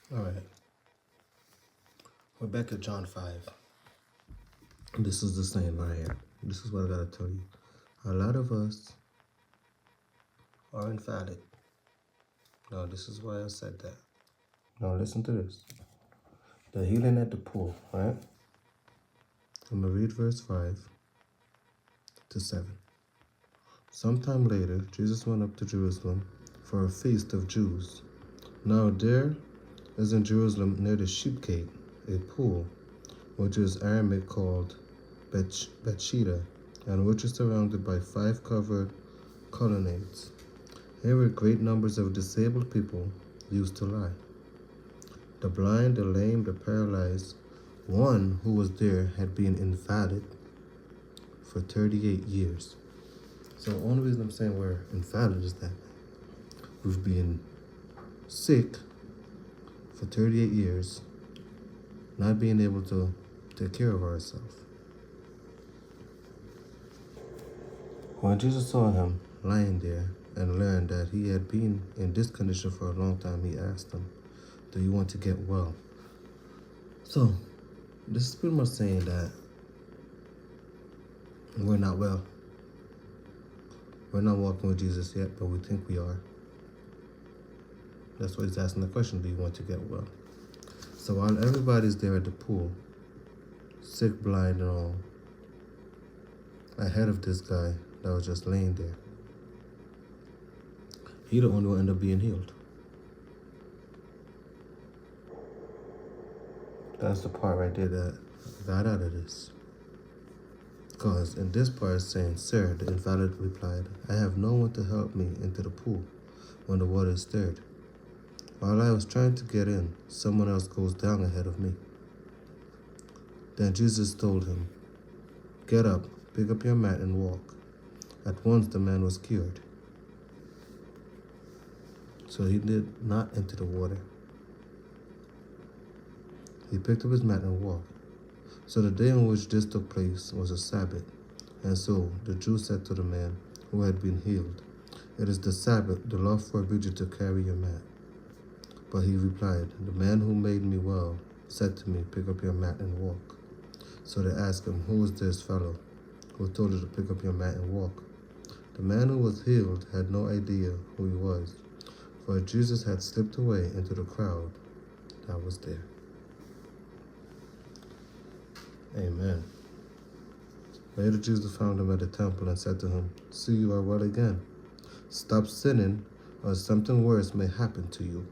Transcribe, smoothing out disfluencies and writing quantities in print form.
All right, we're back at John 5. This is the same right here. This is what I gotta tell you. A lot of us are invalid. No, this is why I said that. Now listen to this. The healing at the pool, right? I'm gonna read verse 5 to 7. Sometime later, Jesus went up to Jerusalem for a feast of Jews. Now there is in Jerusalem near the sheep gate a pool, which is Aramaic called Bethesda, and which is surrounded by 5 covered colonnades. Here were great numbers of disabled people used to lie. The blind, the lame, the paralyzed. One who was there had been invalid for 38 years. So the only reason I'm saying we're invalid is that we've been sick for 38 years, not being able to take care of ourselves. When Jesus saw him lying there and learned that he had been in this condition for a long time, he asked him, "Do you want to get well?" So, this is pretty much saying that we're not well. We're not walking with Jesus yet, but we think we are. That's why he's asking the question, do you want to get well? So while everybody's there at the pool, sick, blind, and all, ahead of this guy that was just laying there, he the only one end up being healed. That's the part right there that I got out of this. Because in this part it's saying, "Sir," the invalid replied, "I have no one to help me into the pool when the water is stirred. While I was trying to get in, someone else goes down ahead of me." Then Jesus told him, "Get up, pick up your mat and walk." At once the man was cured. So he did not enter the water. He picked up his mat and walked. So the day on which this took place was a Sabbath. And so the Jews said to the man who had been healed, "It is the Sabbath, the law forbids you to carry your mat." But he replied, "The man who made me well said to me, 'Pick up your mat and walk.'" So they asked him, "Who is this fellow who told you to pick up your mat and walk?" The man who was healed had no idea who he was, for Jesus had slipped away into the crowd that was there. Amen. Later Jesus found him at the temple and said to him, "See, you are well again. Stop sinning, or something worse may happen to you."